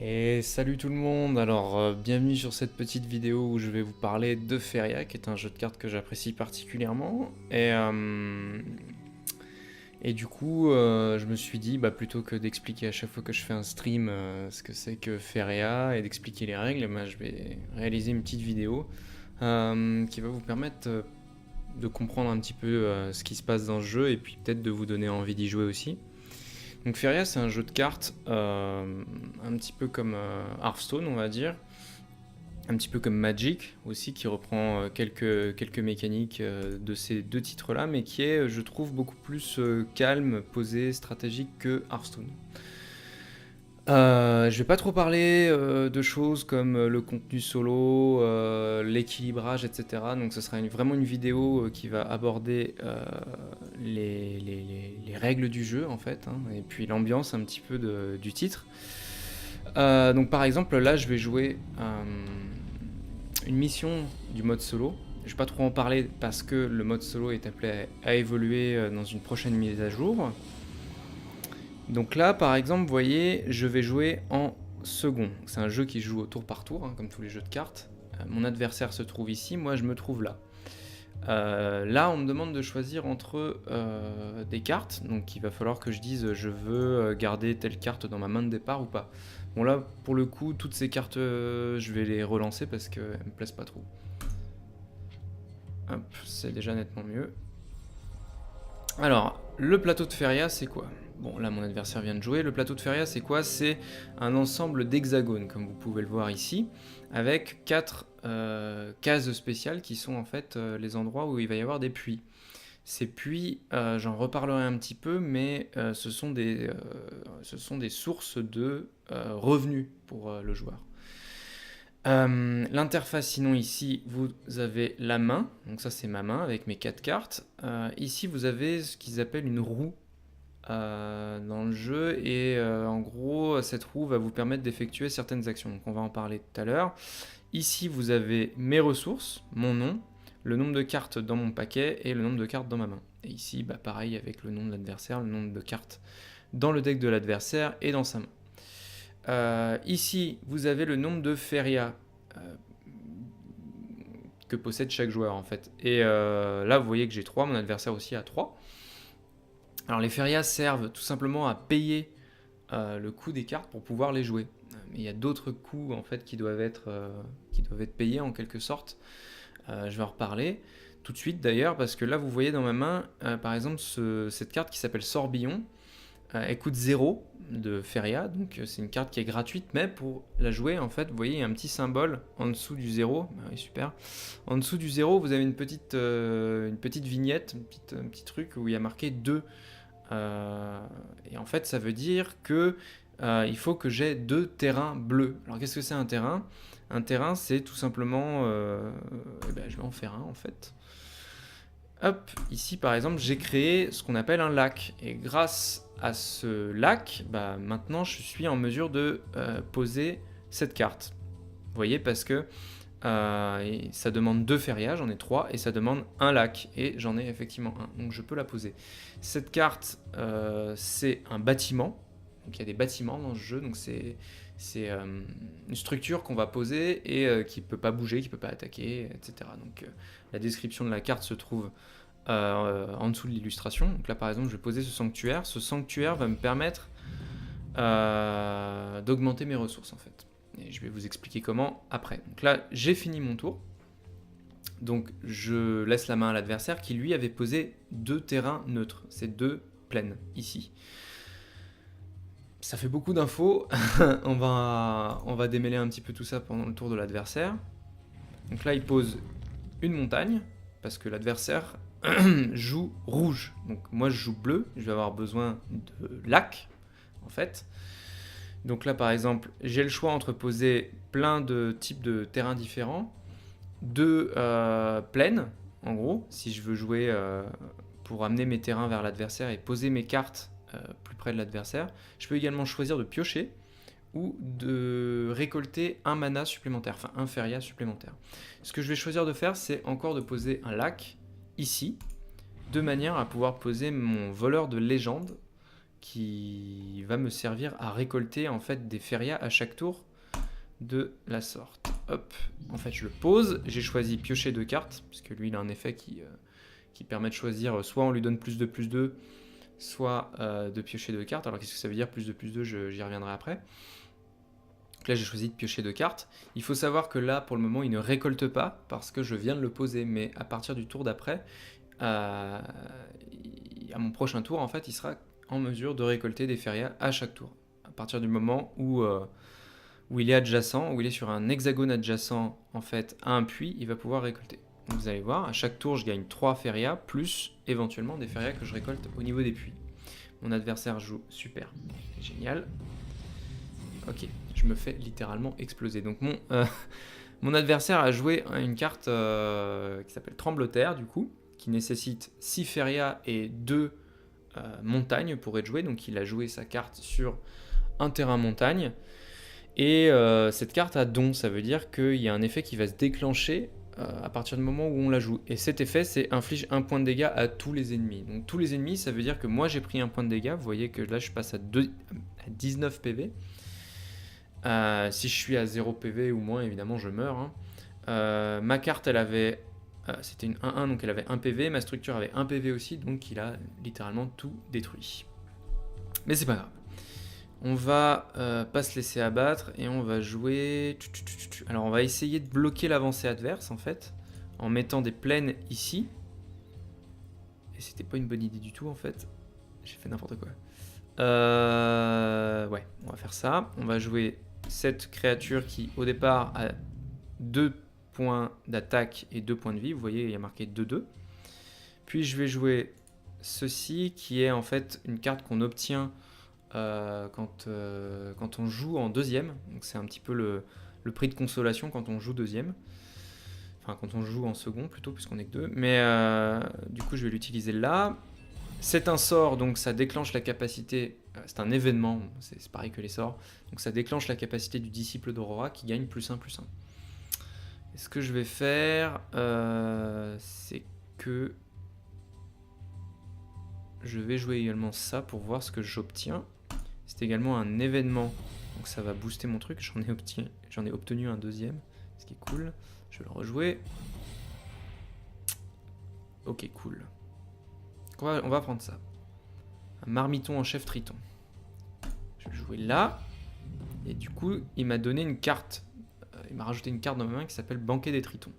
Et salut tout le monde, alors bienvenue sur cette petite vidéo où je vais vous parler de Feria, qui est un jeu de cartes que j'apprécie particulièrement. Et du coup, je me suis dit, plutôt que d'expliquer à chaque fois que je fais un stream ce que c'est que Feria et d'expliquer les règles, je vais réaliser une petite vidéo qui va vous permettre de comprendre un petit peu ce qui se passe dans ce jeu et puis peut-être de vous donner envie d'y jouer aussi. Donc Feria, c'est un jeu de cartes un petit peu comme Hearthstone, on va dire, un petit peu comme Magic aussi, qui reprend quelques mécaniques de ces deux titres-là, mais qui est, je trouve, beaucoup plus calme, posé, stratégique que Hearthstone. Je vais pas trop parler de choses comme le contenu solo, l'équilibrage, etc. Donc ce sera vraiment une vidéo qui va aborder les règles du jeu en fait, hein, et puis l'ambiance un petit peu du titre. Donc par exemple là je vais jouer une mission du mode solo. Je vais pas trop en parler parce que le mode solo est appelé à évoluer dans une prochaine mise à jour. Donc là, par exemple, vous voyez, je vais jouer en second. C'est un jeu qui se joue au tour par tour, hein, comme tous les jeux de cartes. Mon adversaire se trouve ici, moi je me trouve là. Là, on me demande de choisir entre des cartes, donc il va falloir que je dise je veux garder telle carte dans ma main de départ ou pas. Bon là, pour le coup, toutes ces cartes, je vais les relancer parce qu'elles me plaisent pas trop. Hop, c'est déjà nettement mieux. Alors, le plateau de Feria, c'est quoi? Bon, là, mon adversaire vient de jouer. Le plateau de Feria, c'est quoi? C'est un ensemble d'hexagones, comme vous pouvez le voir ici, avec 4 cases spéciales qui sont en fait les endroits où il va y avoir des puits. Ces puits, j'en reparlerai un petit peu, mais ce sont des sources de revenus pour le joueur. L'interface, sinon ici, vous avez la main, donc ça c'est ma main avec mes 4 cartes. Ici vous avez ce qu'ils appellent une roue dans le jeu et en gros cette roue va vous permettre d'effectuer certaines actions, donc on va en parler tout à l'heure. Ici vous avez mes ressources, mon nom, le nombre de cartes dans mon paquet et le nombre de cartes dans ma main. Et ici pareil avec le nom de l'adversaire, le nombre de cartes dans le deck de l'adversaire et dans sa main. Ici, vous avez le nombre de Feria que possède chaque joueur en fait. Et là, vous voyez que j'ai 3, mon adversaire aussi a 3. Alors les Feria servent tout simplement à payer le coût des cartes pour pouvoir les jouer. Mais il y a d'autres coûts en fait qui doivent être payés en quelque sorte. Je vais en reparler tout de suite d'ailleurs parce que là, vous voyez dans ma main, par exemple, cette carte qui s'appelle Sorbillon. Elle coûte 0 de Feria, donc c'est une carte qui est gratuite, mais pour la jouer, en fait, vous voyez, il y a un petit symbole en dessous du 0. Oui, super. En dessous du 0, vous avez une petite vignette, un petit truc où il y a marqué 2. Et en fait, ça veut dire que il faut que j'ai 2 terrains bleus. Alors, qu'est-ce que c'est un terrain? Un terrain, c'est tout simplement... je vais en faire un, en fait. Hop, ici par exemple, j'ai créé ce qu'on appelle un lac. Et grâce à ce lac, maintenant je suis en mesure de poser cette carte. Vous voyez, parce que ça demande 2 Feria, j'en ai 3, et ça demande un lac, et j'en ai effectivement un. Donc je peux la poser. Cette carte, c'est un bâtiment. Donc il y a des bâtiments dans ce jeu, donc c'est une structure qu'on va poser et qui ne peut pas bouger, qui ne peut pas attaquer, etc. Donc la description de la carte se trouve en dessous de l'illustration. Donc là par exemple je vais poser ce sanctuaire. Ce sanctuaire va me permettre d'augmenter mes ressources en fait. Et je vais vous expliquer comment après. Donc là j'ai fini mon tour. Donc je laisse la main à l'adversaire qui lui avait posé 2 terrains neutres. C'est 2 plaines ici. Ça fait beaucoup d'infos, on va démêler un petit peu tout ça pendant le tour de l'adversaire. Donc là il pose une montagne, parce que l'adversaire joue rouge. Donc moi je joue bleu, je vais avoir besoin de lac, en fait. Donc là par exemple, j'ai le choix entre poser plein de types de terrains différents, 2 plaines, en gros, si je veux jouer pour amener mes terrains vers l'adversaire et poser mes cartes plus près de l'adversaire. Je peux également choisir de piocher ou de récolter un mana supplémentaire, enfin un Feria supplémentaire. Ce que je vais choisir de faire, c'est encore de poser un lac ici, de manière à pouvoir poser mon voleur de légende qui va me servir à récolter en fait des férias à chaque tour de la sorte. Hop, en fait je le pose, j'ai choisi piocher 2 cartes, parce que lui il a un effet qui permet de choisir, soit on lui donne plus de 2, soit de piocher 2 cartes. Alors qu'est-ce que ça veut dire plus de 2, j'y reviendrai après. Donc là j'ai choisi de piocher 2 cartes. Il faut savoir que là pour le moment il ne récolte pas, parce que je viens de le poser, mais à partir du tour d'après, à mon prochain tour en fait il sera en mesure de récolter des férias à chaque tour. À partir du moment où il est adjacent, où il est sur un hexagone adjacent en fait à un puits, il va pouvoir récolter. Donc vous allez voir, à chaque tour je gagne 3 férias, plus éventuellement des férias que je récolte au niveau des puits. Mon adversaire joue super, génial. Ok, je me fais littéralement exploser. Donc mon adversaire a joué une carte qui s'appelle Tremblotaire du coup, qui nécessite 6 férias et 2 montagnes pour être joué. Donc il a joué sa carte sur un terrain montagne. Et cette carte a don, ça veut dire qu'il y a un effet qui va se déclencher à partir du moment où on la joue. Et cet effet, c'est inflige 1 point de dégâts à tous les ennemis. Donc tous les ennemis, ça veut dire que moi j'ai pris 1 point de dégâts. Vous voyez que là je passe à 19 PV. Si je suis à 0 PV ou moins, évidemment je meurs. Hein. Ma carte, elle avait... c'était une 1-1, donc elle avait 1 PV. Ma structure avait 1 PV aussi, donc il a littéralement tout détruit. Mais c'est pas grave. On va pas se laisser abattre et on va jouer... Alors on va essayer de bloquer l'avancée adverse en fait, en mettant des plaines ici. Et c'était pas une bonne idée du tout en fait. J'ai fait n'importe quoi. Ouais, on va faire ça. On va jouer cette créature qui au départ a 2 points d'attaque et 2 points de vie. Vous voyez, il y a marqué 2-2. Puis je vais jouer ceci qui est en fait une carte qu'on obtient quand on joue en deuxième. Donc c'est un petit peu le prix de consolation quand on joue deuxième. Enfin quand on joue en second plutôt puisqu'on est que 2. Mais du coup je vais l'utiliser là. C'est un sort, donc ça déclenche la capacité, c'est un événement, c'est pareil que les sorts, donc ça déclenche la capacité du disciple d'Aurora qui gagne +1/+1. Et ce que je vais faire, c'est que je vais jouer également ça pour voir ce que j'obtiens. C'est également un événement, donc ça va booster mon truc, j'en ai obtenu un deuxième, ce qui est cool. Je vais le rejouer. Ok, cool. On va prendre ça. Un marmiton en chef triton. Je vais le jouer là. Et du coup, il m'a donné une carte. Il m'a rajouté une carte dans ma main qui s'appelle Banquet des Tritons.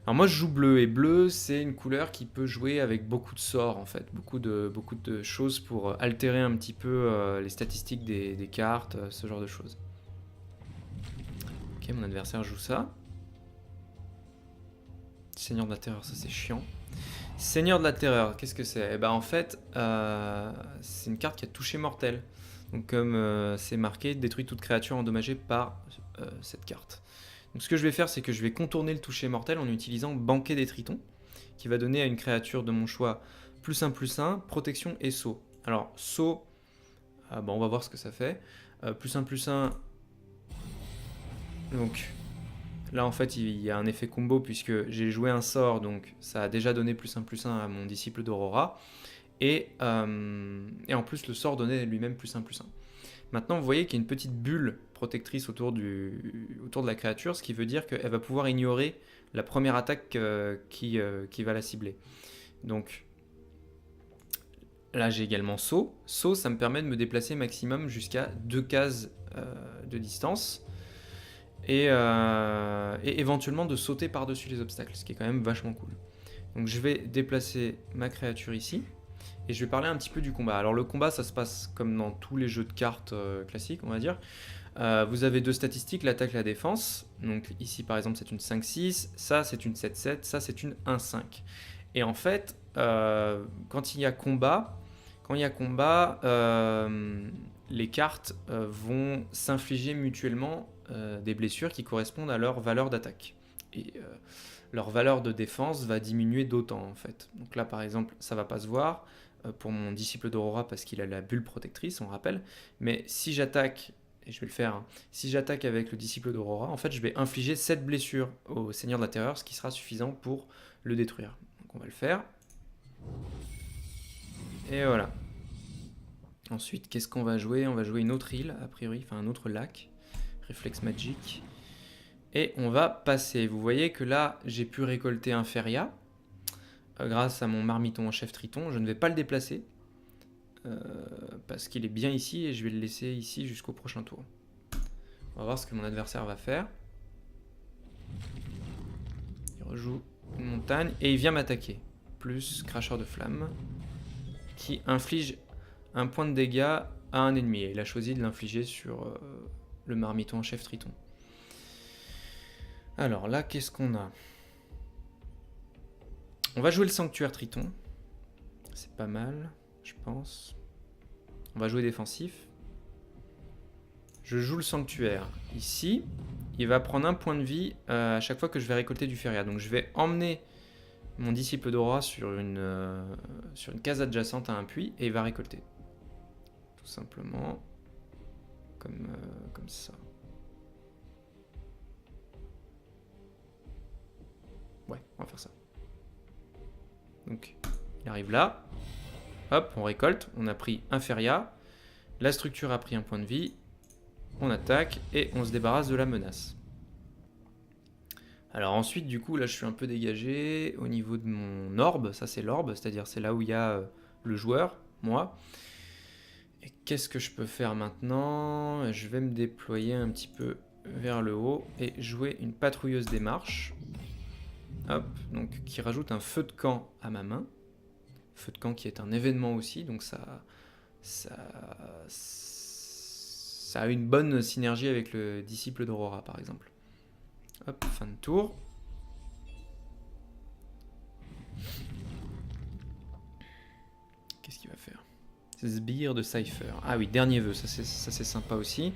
Alors moi, je joue bleu. Et bleu, c'est une couleur qui peut jouer avec beaucoup de sorts, en fait. Beaucoup de choses pour altérer un petit peu les statistiques des cartes, ce genre de choses. Ok, mon adversaire joue ça. Seigneur de la Terreur, ça c'est chiant. Seigneur de la Terreur, qu'est-ce que c'est? Eh ben en fait, c'est une carte qui a touché mortel. Donc comme c'est marqué, détruit toute créature endommagée par cette carte. Donc ce que je vais faire, c'est que je vais contourner le toucher mortel en utilisant Banquet des Tritons, qui va donner à une créature de mon choix +1/+1, protection et saut. Alors saut, bon, on va voir ce que ça fait. +1/+1, donc... Là, en fait, il y a un effet combo puisque j'ai joué un sort, donc ça a déjà donné +1/+1 à mon disciple d'Aurora. Et en plus, le sort donnait lui-même +1/+1. Maintenant, vous voyez qu'il y a une petite bulle protectrice autour de la créature, ce qui veut dire qu'elle va pouvoir ignorer la première attaque qui va la cibler. Donc là, j'ai également saut. Saut, ça me permet de me déplacer maximum jusqu'à 2 cases de distance. Et éventuellement de sauter par-dessus les obstacles, ce qui est quand même vachement cool. Donc je vais déplacer ma créature ici, et je vais parler un petit peu du combat. Alors le combat, ça se passe comme dans tous les jeux de cartes classiques, on va dire. Vous avez 2 statistiques, l'attaque et la défense. Donc ici par exemple c'est une 5-6, ça c'est une 7-7, ça c'est une 1-5. Et en fait, quand il y a combat, les cartes vont s'infliger mutuellement des blessures qui correspondent à leur valeur d'attaque. Et leur valeur de défense va diminuer d'autant en fait. Donc là par exemple ça va pas se voir pour mon disciple d'Aurora parce qu'il a la bulle protectrice, on rappelle. Mais si j'attaque, et je vais le faire, hein, si j'attaque avec le disciple d'Aurora, en fait je vais infliger 7 blessures au Seigneur de la Terreur, ce qui sera suffisant pour le détruire. Donc on va le faire. Et voilà. Ensuite, qu'est-ce qu'on va jouer? On va jouer une autre île, a priori, enfin un autre lac. Réflexe magique. Et on va passer. Vous voyez que là, j'ai pu récolter un Feria. Grâce à mon marmiton en chef Triton. Je ne vais pas le déplacer. Parce qu'il est bien ici et je vais le laisser ici jusqu'au prochain tour. On va voir ce que mon adversaire va faire. Il rejoue une montagne et il vient m'attaquer. Plus cracheur de flammes qui inflige un point de dégâts à un ennemi. Et il a choisi de l'infliger sur le marmiton en chef Triton. Alors là, qu'est-ce qu'on a? On va jouer le sanctuaire Triton. C'est pas mal, je pense. On va jouer défensif. Je joue le sanctuaire. Ici, il va prendre un point de vie à chaque fois que je vais récolter du Feria. Donc je vais emmener mon disciple d'Aura sur une case adjacente à un puits et il va récolter. Tout simplement. Comme ça. Ouais, on va faire ça. Donc, il arrive là. Hop, on récolte. On a pris un Feria. La structure a pris un point de vie. On attaque et on se débarrasse de la menace. Alors ensuite, du coup, là, je suis un peu dégagé au niveau de mon orbe. Ça, c'est l'orbe, c'est-à-dire c'est là où il y a le joueur, moi. Et qu'est-ce que je peux faire maintenant? Je vais me déployer un petit peu vers le haut et jouer une patrouilleuse des marches. Hop, donc qui rajoute un feu de camp à ma main. Feu de camp qui est un événement aussi, donc ça a une bonne synergie avec le disciple d'Aurora, par exemple. Hop, fin de tour. Qu'est-ce qu'il va faire? Sbire de Cypher. Ah oui, dernier vœu, ça c'est sympa aussi.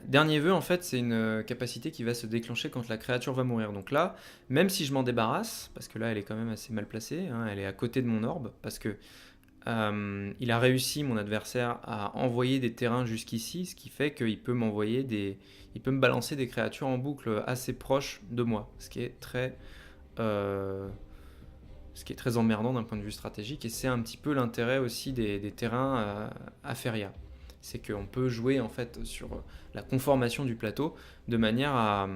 Dernier vœu, en fait, c'est une capacité qui va se déclencher quand la créature va mourir. Donc là, même si je m'en débarrasse, parce que là, elle est quand même assez mal placée, hein, elle est à côté de mon orbe, parce que il a réussi, mon adversaire, à envoyer des terrains jusqu'ici, ce qui fait qu'il peut m'envoyer il peut me balancer des créatures en boucle assez proches de moi, ce qui est très emmerdant d'un point de vue stratégique, et c'est un petit peu l'intérêt aussi des terrains à Feria. C'est qu'on peut jouer en fait sur la conformation du plateau de manière à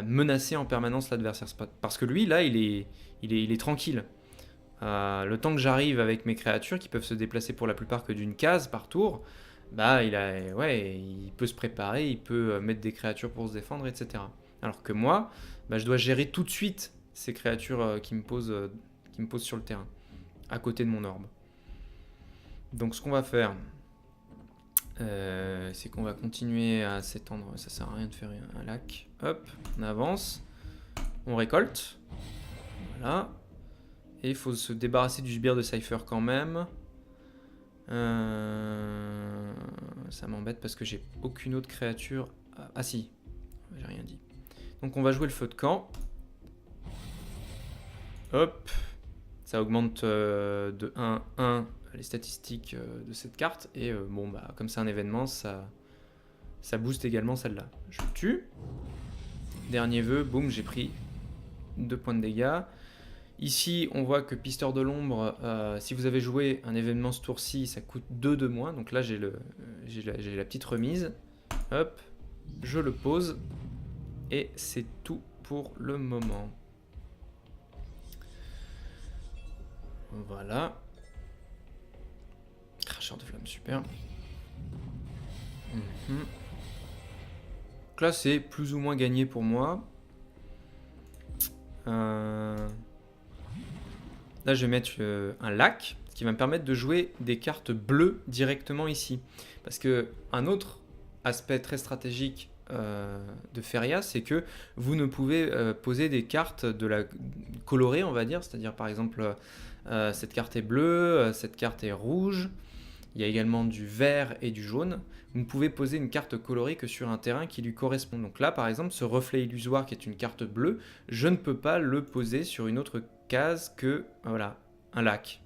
menacer en permanence l'adversaire. Parce que lui, là, il est tranquille. Le temps que j'arrive avec mes créatures, qui peuvent se déplacer pour la plupart que d'une case par tour, bah il peut se préparer, il peut mettre des créatures pour se défendre, etc. Alors que moi, bah, je dois gérer tout de suite ces créatures qui me posent sur le terrain, à côté de mon orbe. Donc ce qu'on va faire, c'est qu'on va continuer à s'étendre. Ça sert à rien de faire un lac. Hop, on avance, on récolte. Voilà. Et il faut se débarrasser du sbire de Cypher quand même. Ça m'embête parce que j'ai aucune autre créature. Ah si, j'ai rien dit. Donc on va jouer le feu de camp. Hop. Ça augmente de 1 les statistiques de cette carte. Et bon, bah, comme c'est un événement, ça booste également celle-là. Je le tue. Dernier vœu, boum, j'ai pris 2 points de dégâts. Ici, on voit que Pisteur de l'ombre, si vous avez joué un événement ce tour-ci, ça coûte 2 de moins. Donc là, j'ai la petite remise. Hop, je le pose. Et c'est tout pour le moment. Voilà. Cracheur de flamme, super. Donc là, c'est plus ou moins gagné pour moi. Là, je vais mettre un lac, ce qui va me permettre de jouer des cartes bleues directement ici. Parce que un autre aspect très stratégique de Feria, c'est que vous ne pouvez poser des cartes colorées, on va dire. C'est-à-dire, par exemple, cette carte est bleue, cette carte est rouge. Il y a également du vert et du jaune. Vous ne pouvez poser une carte colorée que sur un terrain qui lui correspond. Donc là, par exemple, ce reflet illusoire qui est une carte bleue, je ne peux pas le poser sur une autre case que voilà, un lac.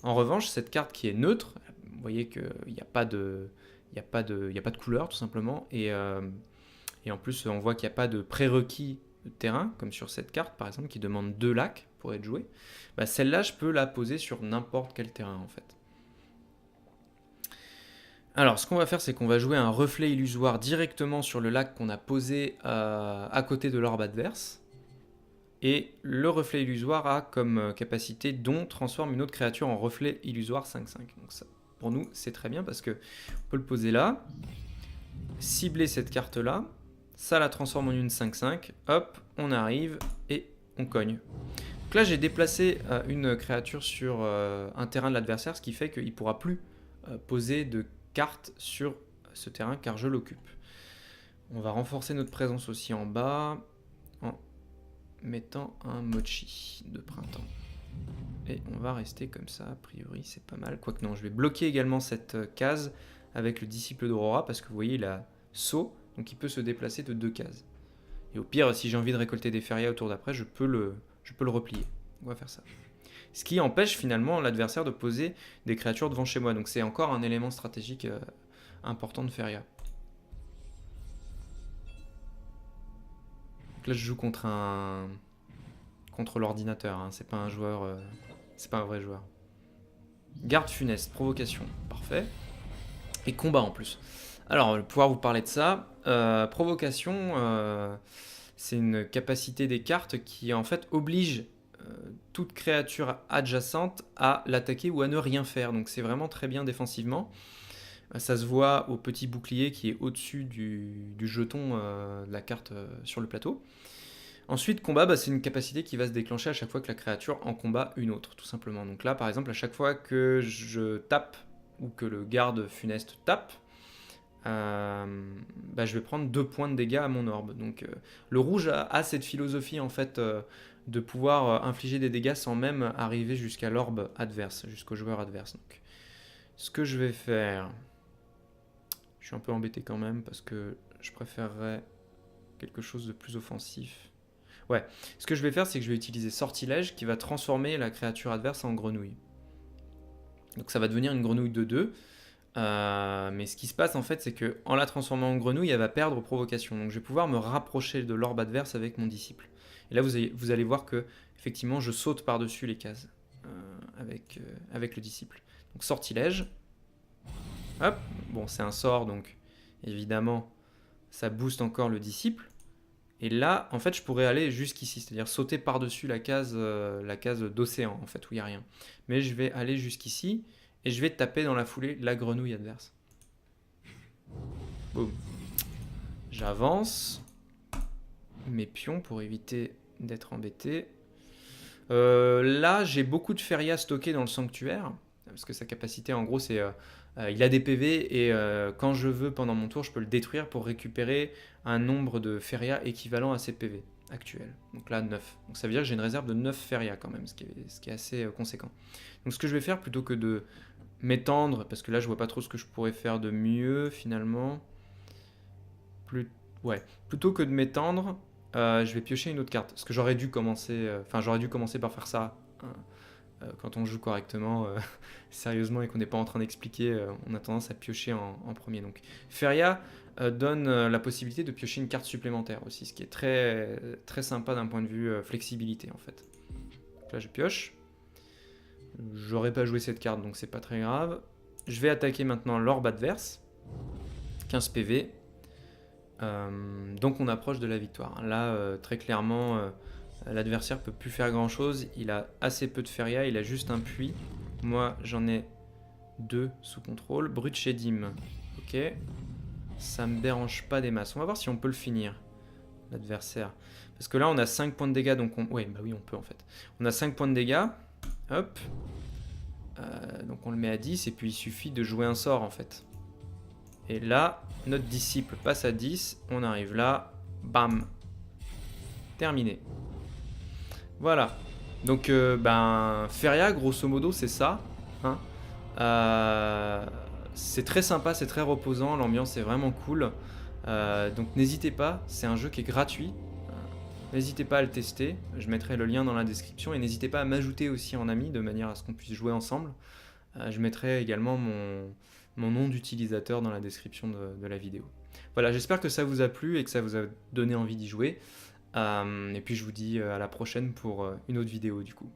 En revanche, cette carte qui est neutre, vous voyez qu'il n'y a pas de couleur tout simplement. Et en plus, on voit qu'il n'y a pas de prérequis de terrain, comme sur cette carte par exemple, qui demande 2 lacs pour être jouée. Bah, celle-là, je peux la poser sur n'importe quel terrain en fait. Alors, ce qu'on va faire, c'est qu'on va jouer un reflet illusoire directement sur le lac qu'on a posé à côté de l'orbe adverse. Et le reflet illusoire a comme capacité don transforme une autre créature en reflet illusoire 5-5. Donc ça, pour nous, c'est très bien parce que on peut le poser là, cibler cette carte-là, ça la transforme en une 5-5, hop, on arrive et on cogne. Donc là, j'ai déplacé une créature sur un terrain de l'adversaire, ce qui fait qu'il ne pourra plus poser de cartes sur ce terrain car je l'occupe. On va renforcer notre présence aussi en bas en mettant un mochi de printemps. Et on va rester comme ça, a priori c'est pas mal. Quoique non, je vais bloquer également cette case avec le disciple d'Aurora parce que vous voyez il a saut, donc il peut se déplacer de 2 cases. Et au pire, si j'ai envie de récolter des férias au tour d'après, je peux le replier. On va faire ça. Ce qui empêche finalement l'adversaire de poser des créatures devant chez moi. Donc c'est encore un élément stratégique important de feria. Donc là je joue contre l'ordinateur, hein. C'est pas un joueur, c'est pas un vrai joueur. Garde funeste, provocation, parfait. Et combat en plus. Alors, je vais pouvoir vous parler de ça. Provocation, c'est une capacité des cartes qui en fait oblige toute créature adjacente à l'attaquer ou à ne rien faire. Donc c'est vraiment très bien défensivement. Ça se voit au petit bouclier qui est au-dessus du jeton de la carte sur le plateau. Ensuite, combat, c'est une capacité qui va se déclencher à chaque fois que la créature en combat une autre, tout simplement. Donc là, par exemple, à chaque fois que je tape ou que le garde funeste tape, je vais prendre 2 points de dégâts à mon orbe. Donc le rouge a cette philosophie en fait de pouvoir infliger des dégâts sans même arriver jusqu'à l'orbe adverse, jusqu'au joueur adverse. Donc, ce que je vais faire, je suis un peu embêté quand même parce que je préférerais quelque chose de plus offensif. Ouais, ce que je vais faire, c'est que je vais utiliser sortilège qui va transformer la créature adverse en grenouille. Donc ça va devenir une grenouille de 2. Mais ce qui se passe en fait, c'est que en la transformant en grenouille, elle va perdre provocation. Donc je vais pouvoir me rapprocher de l'orbe adverse avec mon disciple. Et là, vous allez voir que effectivement, je saute par-dessus les cases avec le disciple. Donc sortilège. Hop. Bon, c'est un sort, donc évidemment, ça booste encore le disciple. Et là, en fait, je pourrais aller jusqu'ici, c'est-à-dire sauter par-dessus la case d'océan, en fait, où il n'y a rien. Mais je vais aller jusqu'ici. Et je vais taper dans la foulée la grenouille adverse. Boum. J'avance mes pions pour éviter d'être embêté. Là, j'ai beaucoup de feria stockés dans le sanctuaire. Parce que sa capacité, en gros, c'est... il a des PV et quand je veux, pendant mon tour, je peux le détruire pour récupérer un nombre de feria équivalent à ses PV actuels. Donc là, 9. Donc ça veut dire que j'ai une réserve de 9 feria quand même, ce qui est assez conséquent. Donc ce que je vais faire, plutôt que de m'étendre, parce que là je vois pas trop ce que je pourrais faire de mieux finalement. Plutôt que de m'étendre, je vais piocher une autre carte. Parce que j'aurais dû commencer, par faire ça quand on joue correctement, sérieusement, et qu'on n'est pas en train d'expliquer. On a tendance à piocher en premier. Donc feria donne la possibilité de piocher une carte supplémentaire aussi, ce qui est très, très sympa d'un point de vue flexibilité en fait. Donc là je pioche. J'aurais pas joué cette carte, donc c'est pas très grave. Je vais attaquer maintenant l'orbe adverse. 15 PV. Donc on approche de la victoire. Là, très clairement, l'adversaire peut plus faire grand chose. Il a assez peu de feria, il a juste un puits. Moi, j'en ai 2 sous contrôle. Brut Shedim. Ok. Ça me dérange pas des masses. On va voir si on peut le finir, l'adversaire. Parce que là, on a 5 points de dégâts. Donc oui, on peut en fait. On a 5 points de dégâts. Hop. Donc on le met à 10 et puis il suffit de jouer un sort en fait. Et là, notre disciple passe à 10. On arrive là. Bam. Terminé. Voilà. Donc, feria, grosso modo, c'est ça. Hein. C'est très sympa, c'est très reposant. L'ambiance est vraiment cool. Donc n'hésitez pas. C'est un jeu qui est gratuit. N'hésitez pas à le tester, je mettrai le lien dans la description et n'hésitez pas à m'ajouter aussi en ami de manière à ce qu'on puisse jouer ensemble. Je mettrai également mon nom d'utilisateur dans la description de la vidéo. Voilà, j'espère que ça vous a plu et que ça vous a donné envie d'y jouer. Et puis je vous dis à la prochaine pour une autre vidéo du coup.